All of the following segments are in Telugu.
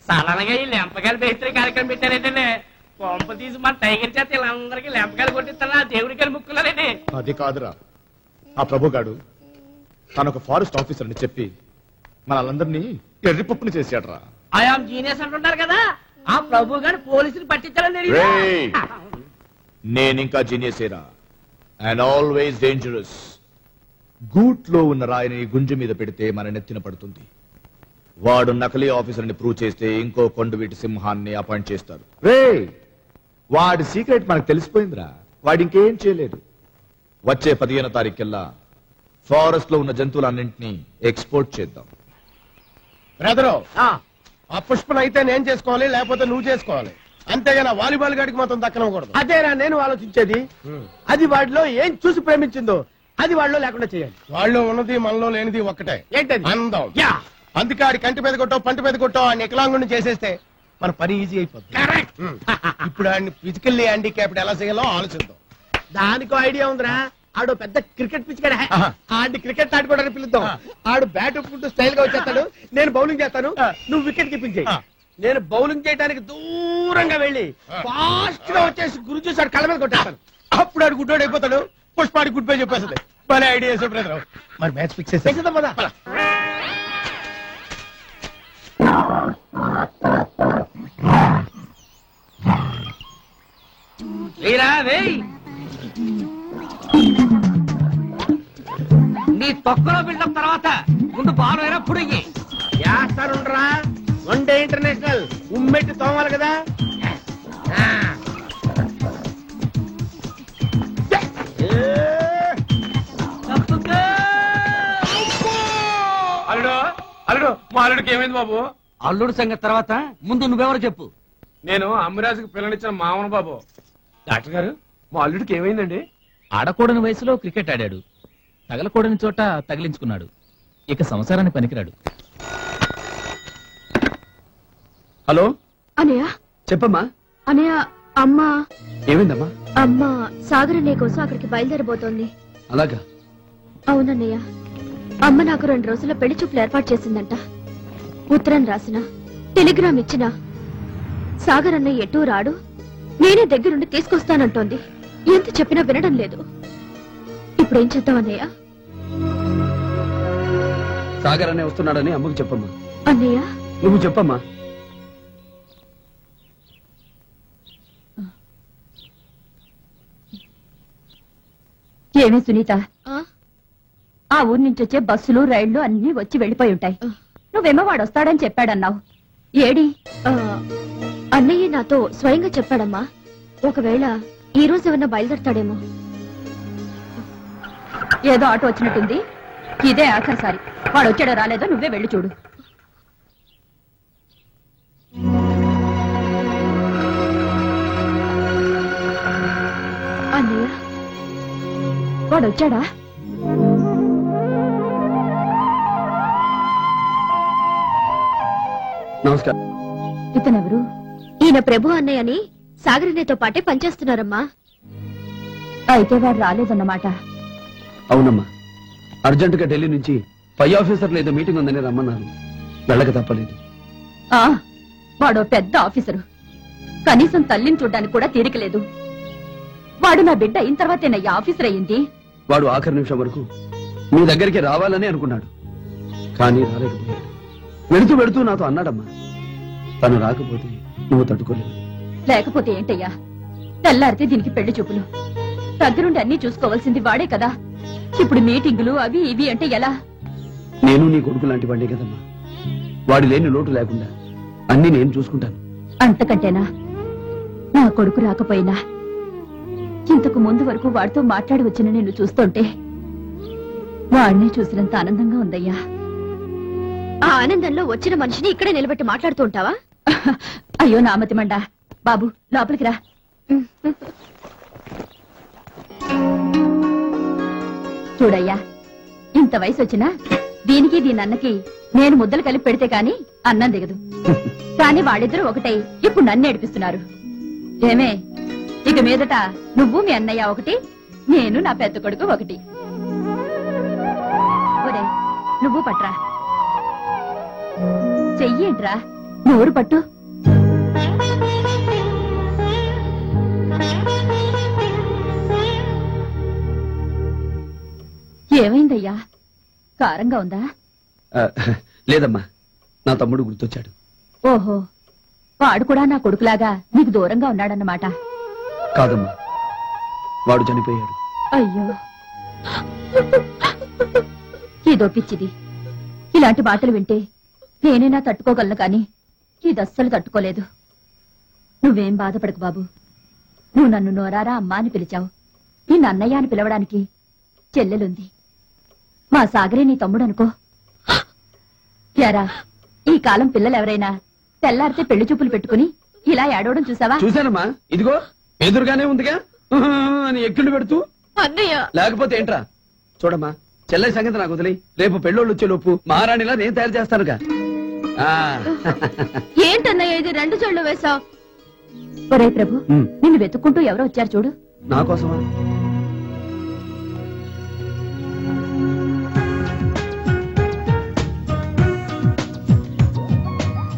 సడన్గా ఈ లెంపకాయలు పేస్తే కార్యక్రమం పెట్టారేంటండి? కొంప తీసి మన టైగర్ చేత వీళ్ళందరికీ లెంపకాయలు కొట్టిస్తారా? దేవుడికి ముక్కున్నారండి. అది కాదురా, ఆ ప్రభుగాడు తనొక ఫారెస్ట్ ఆఫీసర్ అని చెప్పి మనల్ని ఎర్రిపప్పుని చేశాడ్రా. ఐఆమ్ జీనియస్ అంటున్నారు కదా, ఆ ప్రభు గారు పోలీసులు పట్టించాలని నేనింకా జీనియసేరా, అండ్ ఆల్వేస్ డేంజరస్. గూట్లో ఉన్న రాయిని గుంజు మీద పెడితే మన నెత్తిన పడుతుంది. వాడు నకిలీ ఆఫీసర్ని ప్రూవ్ చేస్తే ఇంకో కొండవీటి సింహాన్ని అపాయింట్ చేస్తారు. వాడి సీక్రెట్ మనకు తెలిసిపోయిందిరా, వాడి ఇంకేం చేయలేదు. వచ్చే 15వ తారీఖుల్లా ఫారెస్ట్ లో ఉన్న జంతువులన్నింటినీ ఎక్స్పోర్ట్ చేద్దాం. బ్రదరు, ఆ పుష్పను అయితే నేను చేసుకోవాలి, లేకపోతే నువ్వు చేసుకోవాలి. అంతేగాని వాలీబాల్ గాడికి మాత్రం దక్కనకూడదు. అదేనా నేను ఆలోచించేది. అది వాడిలో ఏం చూసి ప్రేమించిందో అది వాళ్ళలో లేకుండా చేయాలి. వాళ్ళు ఉన్నది మనలో లేనిది ఒక్కటే, ఏంటది? అందం. అందుకే ఆడి కంటి మీద కొట్టో పంటి మీద కొట్టో ఆ నికలాంగుని చేసేస్తే మన పని ఈజీ అయిపోతుంది. ఇప్పుడు ఆడిని ఫిజికల్లీ హ్యాండిక్యాప్డ్ ఎలా చేయాలో ఆలోచిద్దాం. దానికో ఐడియా ఉందిరా. ఆడు పెద్ద క్రికెట్ పిచ్ కదా, ఆడిని క్రికెట్ ఆడుకోవడానికి పిలుద్దాం. ఆడు బ్యాట్ ఒప్పుకుంటూ స్టైల్ గా వచ్చేస్తాడు, నేను బౌలింగ్ చేస్తాను, నువ్వు వికెట్ కీపింగ్ చేయి. నేను బౌలింగ్ చేయడానికి దూరంగా వెళ్ళి ఫాస్ట్ గా వచ్చేసి గురి చూసి కళ్ళ మీద కొట్టేస్తాను. అప్పుడు ఆడు గుడ్డోడు అయిపోతాడు, పుష్పాడి గుడ్ బై చెప్పేస్తుంది. భలే ఐడియా వేసావు బ్రదర్. మరి మ్యాచ్ ఫిక్స్ చేసేద్దాం పద. నీ తొక్కలో బిల్డప్ తర్వాత ముందు బాల్ అయినప్పుడు చేస్తానుండ్రా. వన్ డే ఇంటర్నేషనల్ ఉమ్మెట్టి తోమాలి కదా. అల్లుడు అల్లుడు మా అల్లుడికి ఏమైంది బాబు? అల్లుడు సంగతి తర్వాత ముందు నువ్వెవరు చెప్పు. నేను అమ్మరాజుకి పిల్లనిచ్చిన మామను బాబు. డాక్టర్ గారు, మా అల్లుడికి ఏమైందండి? ఆడకూడని వయసులో క్రికెట్ ఆడాడు, తగలకూడని చోట తగిలించుకున్నాడు. ఇక సంసారాన్ని పనికిరాడు. హలో అనయ్య. చెప్పమ్మా. అనయ్య, అమ్మ ఏమైందమ్మా? అమ్మ సాగర్ అన్నయ్య కోసం అక్కడికి బయలుదేరబోతోంది. అలాగా? అవునన్నయ్య, అమ్మ నాకు 2 రోజుల పెళ్లి చూపులు ఏర్పాటు చేసిందంట. ఉత్తరం రాసిన, టెలిగ్రామ్ ఇచ్చిన, సాగర్ అన్నయ్య ఎటూ రాడు, నేనే దగ్గరుండి తీసుకొస్తానంటోంది. ఎంత చెప్పినా వినడం లేదు. ఇప్పుడేం చేద్దాం అన్నయ్య? సాగర్ అనే వస్తున్నాడని అమ్మకు చెప్పమ్మా. అన్నయ్య నువ్వు చెప్పమ్మా. ఏమే సునీత, ఆ ఊరి నుంచి వచ్చే బస్సులు రైళ్లు అన్ని వచ్చి వెళ్లిపోయి ఉంటాయి. నువ్వేమో వాడు వస్తాడని చెప్పాడన్నావు. ఏడి? అన్నయ్య నాతో స్వయంగా చెప్పాడమ్మా. ఒకవేళ ఈ రోజు ఏమన్నా బయలుదేరతాడేమో. ఏదో ఆటో వచ్చినట్టుంది. ఇదే ఆఖరిసారి. వాడు వచ్చాడో రాలేదో నువ్వే వెళ్ళి చూడు. అన్నయ్య, వాడు వచ్చాడా? నమస్కారం. ఇతనెవరు? ఈయన ప్రభు అన్నయ్య అని సాగర్ అన్నయ్యతో పాటే పనిచేస్తున్నారమ్మా. అయితే వాడు రాలేదన్నమాట. అవునమ్మా, అర్జెంట్ గా ఢిల్లీ నుంచి పై ఆఫీసర్లు ఏదో మీటింగ్ ఉందని రమ్మన్నారు. వెళ్ళక తప్పలేదు. వాడు పెద్ద ఆఫీసరు, కనీసం తల్లిని చూడ్డానికి కూడా తీరికలేదు. వాడు నా బిడ్డ అయిన తర్వాతేనయ్యా ఆఫీసర్ అయ్యింది. వాడు ఆఖరి నిమిషం వరకు మీ దగ్గరికి రావాలని అనుకున్నాడు, కానీ రాలేకపోయాడు. వెళుతూ వెళుతూ నాతో అన్నాడమ్మా, తను రాకపోతే నువ్వు తట్టుకోలేవు. లేకపోతే ఏంటయ్యా, తెల్లారితే దీనికి పెళ్లి చూపులు. దగ్గరుండి అన్ని చూసుకోవాల్సింది వాడే కదా. ఇప్పుడు మీటింగులు అవి ఇవి అంటే ఎలా? నేను నీ కొడుకు లాంటి వాడే కదమ్మా. వాడి లేని లోటు లేకుండా అన్ని నేను చూసుకుంటాను. అంతకంటేనా? నా కొడుకు రాకపోయినా ఇంతకు ముందు వరకు వాడితో మాట్లాడి వచ్చిన నిన్ను చూస్తుంటే వాడిని చూసినంత ఆనందంగా ఉందయ్యా. ఆ ఆనందంలో వచ్చిన మనిషిని ఇక్కడే నిలబెట్టి మాట్లాడుతూ ఉంటావా? అయ్యో నామతి మండ. బాబు లోపలికి రా. చూడయ్యా, ఇంత వయసు వచ్చినా దీనికి దీని అన్నకి నేను ముద్దలు కలిపి పెడితే కాని అన్నం దిగదు. కాని వాడిద్దరూ ఒకటై ఇప్పుడు నన్ను ఏడిపిస్తున్నారు. ఏమే, ఇక మీదట నువ్వు మీ అన్నయ్య ఒకటి, నేను నా పెద్ద కొడుకు ఒకటి. నువ్వు పట్రా. చెయ్యేంట్రా, నోరు పట్టు. ఏమైందయ్యా? కారంగా ఉందా? లేదమ్మా, నా తమ్ముడు గుర్తొచ్చాడు. ఓహో, వాడు కూడా నా కొడుకులాగా నీకు దూరంగా ఉన్నాడన్నమాట. కాదమ్మా, వాడు చనిపోయాడు. అయ్యో, ఇదో పిచ్చిది. ఇలాంటి మాటలు వింటే నేనైనా తట్టుకోగలను కాని ఇది అస్సలు తట్టుకోలేదు. నువ్వేం బాధపడకు బాబు. నువ్వు నన్ను నోరారా అమ్మా అని పిలిచావు. నిన్ను అన్నయ్య అని పిలవడానికి చెల్లెలుంది. మా సాగరే నీ తమ్ముడు అనుకో. యారా, ఈ కాలం పిల్లలు ఎవరైనా తెల్లారితే పెళ్లి చూపులు పెట్టుకుని ఇలా ఏడవడం చూసావా? చూశానమ్మా, ఇదిగో ఎదురుగానే ఉందిగా అని ఎక్కిళ్ళు పెడుతూ. అన్నయ్య, లేకపోతే ఏంట్రా? చూడమ్మా, చెల్లె సంగతి నాకు వదిలి, రేపు పెళ్ళోళ్ళు వచ్చే లోపు మహారాణిలా నేను తయారు చేస్తానుగా. ఏంటన్నయ్య ఇది 2 చెళ్ళు వేశావు? ఒరే ప్రభు, నిన్ను వెతుక్కుంటూ ఎవరో వచ్చారు చూడు. నా కోసమా?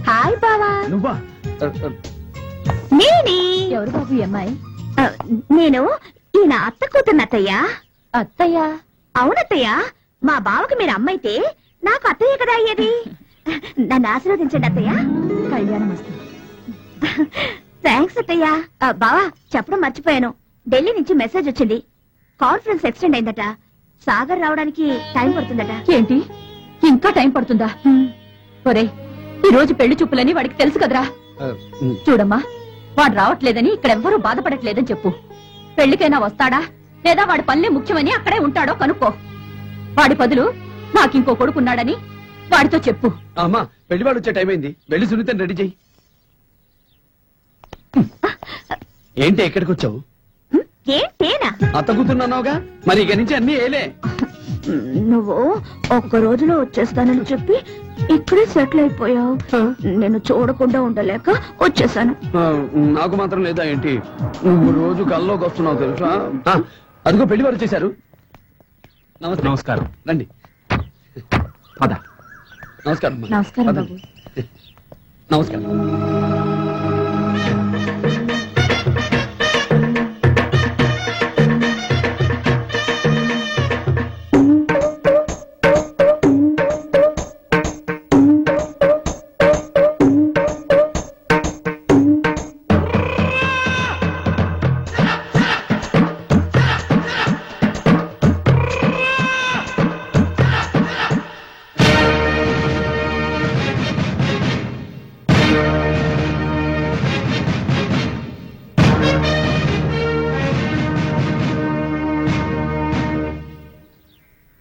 హాయ్ బావా. నువ్వా? నేనే. ఎవరు బాబు ఈ అమ్మాయి? నేను ఈయన అత్త కూతున్నత్తయ్యా. అత్తయ్యా? అవునత్తయ్యా. మా బావకి మీరు అమ్మైతే నాకు అత్తయ్య కదా అయ్యేది. నన్ను ఆశీర్వదించండి అత్తయ్య. కళ్యాణం వస్తుంది. థ్యాంక్స్ అత్తయ్యా. బావా, చెప్పడం మర్చిపోయాను. ఢిల్లీ నుంచి మెసేజ్ వచ్చింది. కాన్ఫరెన్స్ ఎక్స్టెండ్ అయిందట. సాగర్ రావడానికి టైం పడుతుందట. ఏంటి, ఇంకా టైం పడుతుందా? ఒరే, ఈ రోజు పెళ్లి చూపులని వాడికి తెలుసు కదరా. చూడమ్మా, వాడు రావట్లేదని ఇక్కడెవ్వరూ బాధపడట్లేదని చెప్పు. పెళ్లికైనా వస్తాడా లేదా వాడి పనులే ముఖ్యమని అక్కడే ఉంటాడో కనుక్కో. వాడి బదులు నాకింకో కొడుకున్నాడని వాడితో చెప్పు. అమ్మా, పెళ్లివాడు వచ్చే టైం అయింది. వెళ్ళి సునీతని రెడీ చెయ్యి. ఏంటి ఎక్కడికి వచ్చావు? ఏంటేనా? అత్త కూతున్నావుగా, మరి ఇక నుంచి అన్ని ఏలే. నువ్వు ఒక్క రోజులో వచ్చేస్తానని చెప్పి ఇక్కడే సెటిల్ అయిపోయావు. నేను చూడకుండా ఉండలేక వచ్చేసాను. నాకు మాత్రం లేదా ఏంటి? నువ్వు రోజు కల్లోకి వస్తున్నావు తెలుసా? అదిగో పెళ్లి వారు వచ్చేసారు. నమస్తే. నమస్కారం. రండి. పద. నమస్కారం. నమస్కారం పదండి. నమస్కారం.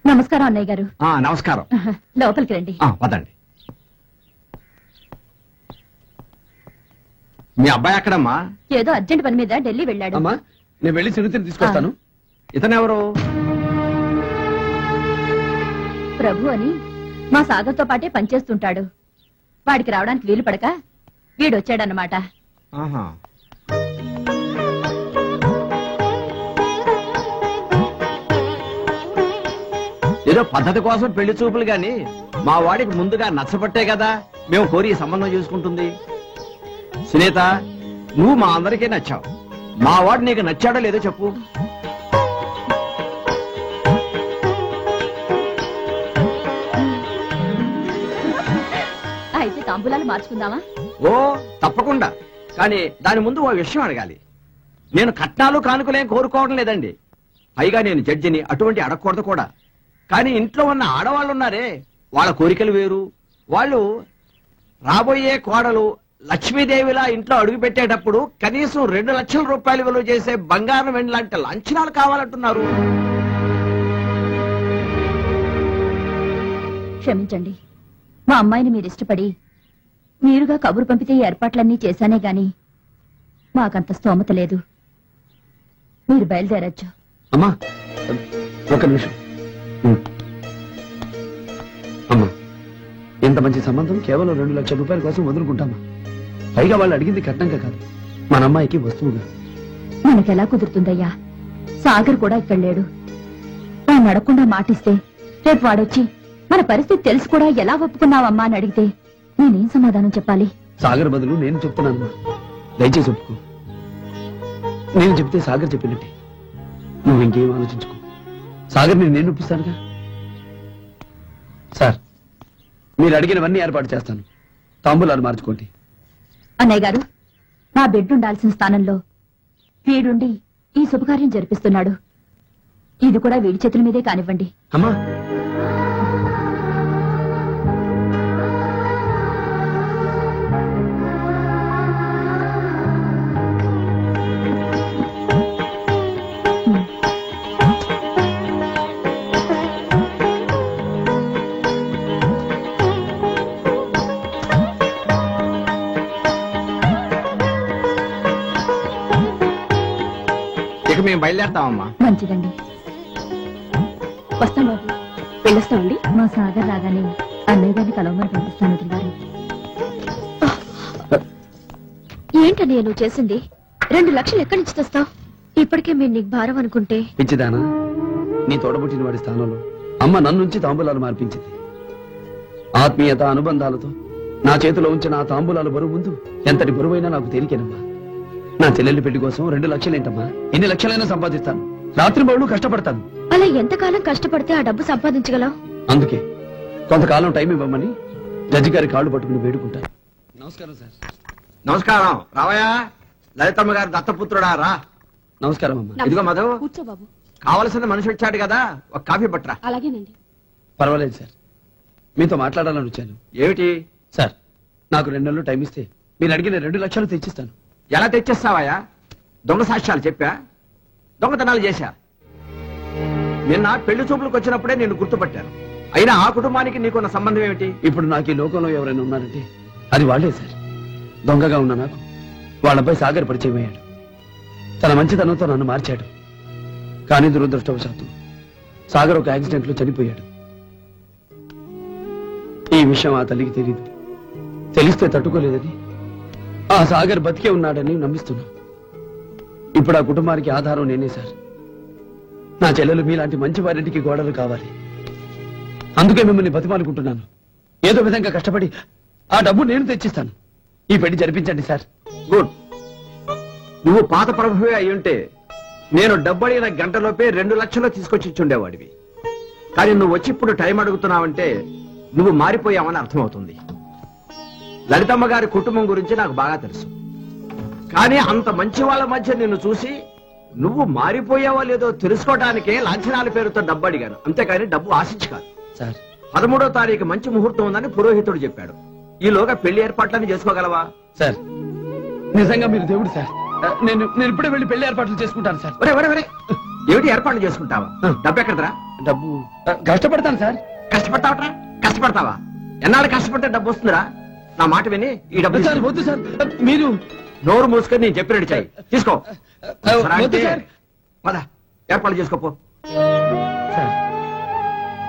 నమస్కారం అన్నయ్య గారు. నమస్కారం. లోపలికి రండి. పదండి. మీ అబ్బాయి అక్కడమ్మా? ఏదో అర్జెంట్ పని మీద ఢిల్లీ వెళ్ళాడు. అమ్మా, నేను వెళ్ళి సునీతిని తీసుకొస్తాను. ఇతనెవరు? ప్రభు అని మా సాగర్తో పాటే పనిచేస్తుంటాడు. వాడికి రావడానికి వీలు పడక వీడొచ్చాడన్నమాట. ఏదో పద్ధతి కోసం పెళ్లి చూపులు గాని మా వాడికి ముందుగా నచ్చబట్టే కదా మేము కోరి సంబంధం చూసుకుంటుంది. సునీత, నువ్వు మా అందరికీ నచ్చావు. మా వాడు నీకు నచ్చాడో లేదో చెప్పు. అయితే తాంబూలాలు మార్చుకుందామా? ఓ తప్పకుండా. కానీ దాని ముందు ఓ విషయం అడగాలి. నేను కట్నాలు కానుకలేం కోరుకోవడం లేదండి. పైగా నేను జడ్జిని, అటువంటి అడగకూడదు కూడా. కానీ ఇంట్లో ఉన్న ఆడవాళ్ళు ఉన్నారే, వాళ్ళ కోరికలు వేరు. వాళ్ళు రాబోయే కోడలు లక్ష్మీదేవిలా ఇంట్లో అడుగు పెట్టేటప్పుడు కనీసం 2 లక్షల రూపాయలు విలువ చేసే బంగారం వెండి లాంటి లాంఛనాలు కావాలంటున్నారు. క్షమించండి, మా అమ్మాయిని మీరు ఇష్టపడి మీరుగా కబురు పంపితే ఏర్పాట్లన్నీ చేశానే గాని మాకంత స్తోమత లేదు. మీరు బయలుదేరచ్చు. అమ్మా, ఒక నిమిషం. అమ్మా, ఇంత మంచి సంబంధం కేవలం 2 లక్షల రూపాయల కోసం వదులుకుంటామా? పైగా వాళ్ళు అడిగింది కట్నంగా కాదు, మన అమ్మాయికి వస్తువుగా. మనకెలా కుదురుతుందయ్యా? సాగర్ కూడా ఇక్కడ లేడు. వాడిని అడగకుండా మాటిస్తే రేపు వాడొచ్చి మన పరిస్థితి తెలుసు కూడా ఎలా ఒప్పుకున్నావమ్మా అని అడిగితే నేనేం సమాధానం చెప్పాలి? సాగర్ బదులు నేను చెప్తున్నానమ్మా, దయచేసి ఒప్పుకో. నేను చెప్తే సాగర్ చెప్పినట్టే, నువ్వు ఇంకేం ఆలోచించుకో. సాగర్ని నేను ఒప్పిస్తానుగా. సార్, మీరు అడిగినవన్నీ ఏర్పాటు చేస్తాను. తాంబూలాలు మార్చుకోండి. అన్నయ్య గారు, నా బిడ్డ ఉండాల్సిన స్థానంలో వీడుండి ఈ శుభకార్యం జరిపిస్తున్నాడు. ఇది కూడా వీడి చేతుల మీదే కానివ్వండి. అమ్మా, ఇక మేము బయలుదేరతామమ్మా. మంచిదండి. వస్తాం బాబు. వెళ్ళొస్తామండి. మా సాగర్ రాగానే అన్నయ్య గారిని కలవమని పంపిస్తాను వదిన గారు. ఏంటన్నయ్య నువ్వు చేసింది? 2 లక్షలు ఎక్కడి నుంచి తెస్తావు? ఇప్పటికే మీరు నీకు భారం అనుకుంటే. పిచ్చిదానా, నీ తోడబుట్టిన వాడి స్థానంలో అమ్మ నన్నుంచి తాంబూలాలు మార్పించింది. ఆత్మీయత అనుబంధాలతో నా చేతిలో ఉంచిన ఆ తాంబూలాలు బరువు ముందు ఎంతటి బరువైనా నాకు తేలికేనమ్మా. నా చెల్లెలి పెళ్లి కోసం 2 లక్షలేంటమ్మా, ఎన్ని లక్షలైనా సంపాదిస్తాను. రాత్రి బడులు కష్టపడతాను. అలా ఎంతకాలం కష్టపడితే ఆ డబ్బు సంపాదించగలవు? అందుకే కొంతకాలం టైం ఇవ్వమని జడ్జి గారి కాళ్ళు పట్టుకుని వేడుకుంటాను. నమస్కారం సార్. నమస్కారం. రావయ్యా, లలితమ్మ గారి దత్తపుత్రుడా, రా. నమస్కారం అమ్మా. ఇదిగో మధు, కూర్చో బాబు. కావలసిన మనిషి వచ్చాడు కదా, ఒక కాఫీ పట్టరా. అలాగేనండి. పర్వాలేదు సార్, మీతో మాట్లాడాలని వచ్చాను. ఏమిటి? సార్, నాకు 2 నెలలు టైం ఇస్తే మీరు అడిగిన 2 లక్షలు తెచ్చిస్తాను. ఎలా తెచ్చేస్తావయ్యా? దొంగ సాక్ష్యాలు చెప్పా, దొంగతనాలు చేశా. నిన్న పెళ్లి చూపులకు వచ్చినప్పుడే నేను గుర్తుపట్టాను. అయినా ఆ కుటుంబానికి నీకున్న సంబంధం ఏమిటి? ఇప్పుడు నాకు ఈ లోకంలో ఎవరైనా ఉన్నారంటే అది వాళ్లే సార్. దొంగగా ఉన్న నాకు వాళ్ళపై సాగర్ పరిచయం అయ్యాడు. తన మంచితనంతో నన్ను మార్చాడు. కానీ దురదృష్టవశాత్తు సాగర్ ఒక యాక్సిడెంట్ లో చనిపోయాడు. ఈ విషయం ఆ తల్లికి తెలియదు. తెలిస్తే తట్టుకోలేదని ఆ సాగర్ బతికే ఉన్నాడని నమ్మిస్తున్నా. ఇప్పుడు ఆ కుటుంబానికి ఆధారం నేనే సార్. నా చెల్లెలు మీలాంటి మంచి వారింటికి గోడలు కావాలి. అందుకే మిమ్మల్ని బతిమాలుకుంటున్నాను. ఏదో విధంగా కష్టపడి ఆ డబ్బు నేను తెచ్చిస్తాను. ఈ పెళ్లి జరిపించండి సార్. గుడ్. నువ్వు పాత ప్రభువే అయ్యుంటే నేను డబ్బడిన గంటలోపే 2 లక్షలు తీసుకొచ్చి ఇచ్చుండేవాడివి. కానీ నువ్వు వచ్చి ఇప్పుడు టైం అడుగుతున్నావంటే నువ్వు మారిపోయావని అర్థమవుతుంది. లలితమ్మ గారి కుటుంబం గురించి నాకు బాగా తెలుసు. కానీ అంత మంచి వాళ్ళ మధ్య నిన్ను చూసి నువ్వు మారిపోయావో లేదో తెలుసుకోవడానికే లాంఛనాల పేరుతో డబ్బు అడిగాను, అంతేకాని డబ్బు ఆశించి కాదు. సార్, 13వ తారీఖు మంచి ముహూర్తం ఉందని పురోహితుడు చెప్పాడు. ఈలోగా పెళ్లి ఏర్పాట్లని చేసుకోగలవా? సార్, నిజంగా మీరు దేవుడు సార్. నేను ఇప్పుడే వెళ్ళి పెళ్లి ఏర్పాట్లు చేసుకుంటాను సార్. ఒరే ఒరే ఒరే, ఏమిటి ఏర్పాట్లు చేసుకుంటావా? డబ్బు ఎక్కడరా? డబ్బు కష్టపడతాను సార్. కష్టపడతావట్రా? కష్టపడతావా? ఎన్నాళ్ళు కష్టపడితే డబ్బు వస్తుందిరా? నా మాట విని ఈ డబ్బు సార్ వద్దు సార్. మీరు నోరు మూసుకొని నేను చెప్పినట్టు చాయి తీసుకో. వద్దు సార్. పద, ఏర్పాట్లు చేసుకోపో. సార్,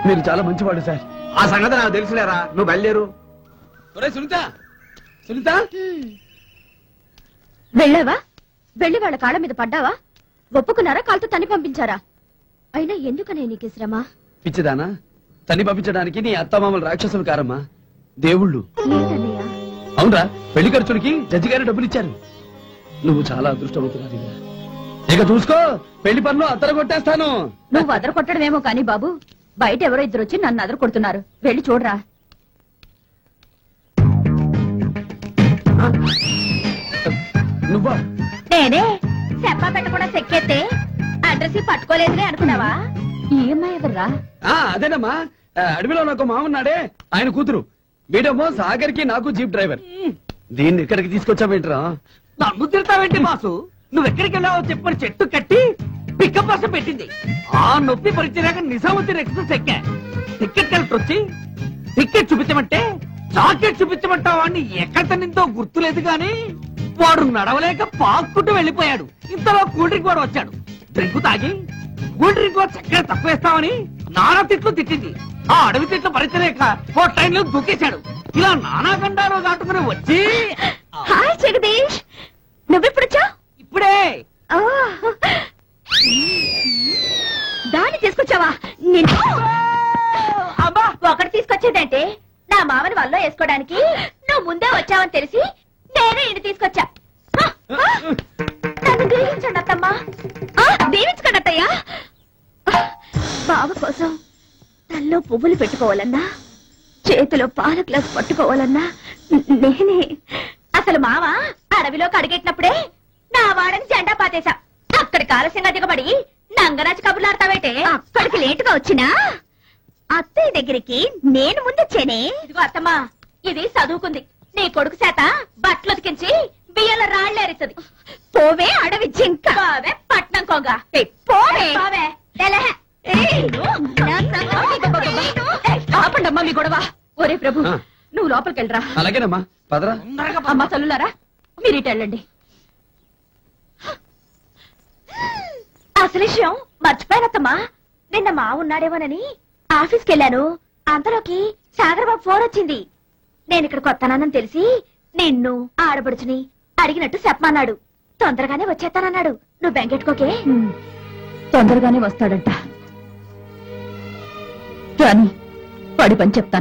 మీరు చాలా మంచివాడు సార్. ఆ సంగతి నాకు తెలుసులేరా, నువ్వు బయలుదేరు. సునీత, సునీత, వెళ్ళావా? వెళ్ళి వాళ్ళ కాళ్ళ మీద పడ్డావా? ఒప్పుకున్నారా? కాళ్ళతో తన్ని పంపించారా? అయినా ఎందుకనే నీకు శ్రమ? పిచ్చిదానా, తని పంపించడానికి నీ అత్తమామలు రాక్షసులు కారమ్మా, దేవుళ్ళు. ఏంటన్నయ్య? అవునరా, పెళ్లి ఖర్చులకి జడ్జి గారు డబ్బులు ఇచ్చారు. నువ్వు చాలా అదృష్టవంతురాలి. ఇక చూసుకో, పెళ్లి పనులు అత్తర కొట్టేస్తాను. నువ్వు అదర కొట్టడమేమో కానీ బాబు, బయట ఎవరో ఇద్దరు వచ్చి నన్ను అదర కొడుతున్నారు. వెళ్ళి చూడరా. నువ్వా? నేనే చెప్పా పెట్టకుండా చెక్కేస్తే అడ్రస్ పట్టుకోలేదులే అనుకున్నావా? ఏమ్మా ఎవర్రా? అదేనమ్మా, అడవిలో నాకు మామన్నాడే, ఆయన కూతురు. వీడమ్మో సాగర్కి నాకు జీప్ డ్రైవర్. దీన్ని ఇక్కడికి తీసుకొచ్చావేంట్రా? నన్ను తిడతావేంటి బాసు? నువ్వెక్కడికి వెళ్ళావో చెప్పని చెట్టు కట్టి పికప్ బస్సు పెట్టింది. ఆ నొప్పి పరిచయాక నిజాముద్దీన్ ఎక్స్ప్రెస్ ఎక్కా. టికెట్ కలెక్టర్ వచ్చి టికెట్ చూపించమంటే జాకెట్ చూపించమంటావా అని ఎక్కడ తనిందో గుర్తులేదు గాని వాడు నడవలేక పాక్కుంటూ వెళ్ళిపోయాడు. ఇంతలో కూల్ డ్రింక్ వాడు వచ్చాడు. డ్రింక్ తాగి కూల్ డ్రింక్ వాడు చక్కగా తక్కువేస్తామని నానా తిట్లు తిట్టింది. ఆ అడవి తిట్లు భరించలేక ఓ ట్రైన్ లో దూకేశాడు. ఇలా నానా గండాలు దాటుకుని వచ్చి హాయ్ జగదీష్, నువ్వెప్పుడొచ్చా? ఇప్పుడే దాన్ని తీసుకొచ్చావా? నిన్ను అబ్బా, ఒకటి తీసుకొచ్చేదంటే నా మామని వల్ల వేసుకోవడానికి నువ్వు ముందే వచ్చావని తెలిసి పువ్వులు పెట్టుకోవాలన్నా చేతిలో పాల గ్లాస్ పట్టుకోవాలన్నా నేనే. అసలు మావ అడవిలోకి అడిగెట్టినప్పుడే నా వాడని జెండా పాతేశా. అక్కడికి ఆలస్యంగా దిగబడి నంగరాజు కబుర్లాడతావేటే. అక్కడికి లేటుగా వచ్చినా అత్తయ్య దగ్గరికి నేను ముందొచ్చేనే. ఇదిగో అత్తమ్మా, ఇది చదువుకుంది. నీ కొడుకు చేత బట్టలు ఉతికించి బియ్యాల రాళ్ళేరుతుంది. పోవే అడవి జింక, పోవే పట్నం కొంగ, పోవే పోవే. ఆపండమ్మా మీ గొడవ. ఒరే ప్రభు, నువ్వు లోపలికి వెళ్ళరా. అలాగేనమ్మా, పదరా. అమ్మా తల్లులారా, మీరు ఇటు వెళ్ళండి. అసలు విషయం మర్చిపోయినత్తమ్మా, నిన్న మా ఉన్నాడేమోనని ఆఫీస్కి వెళ్ళాను. అంతలోకి సాగరబాబు ఫోన్ వచ్చింది. నేను ఇక్కడ కొత్తనానని తెలిసి నిన్ను ఆడబడుచుని అడిగినట్టు చెప్పమన్నాడు. తొందరగానే వచ్చేస్తానన్నాడు. నువ్వు బెంగెట్టుకోకే. తొందరగానే వస్తాడంట. రాని వాడి పని చెప్తాను.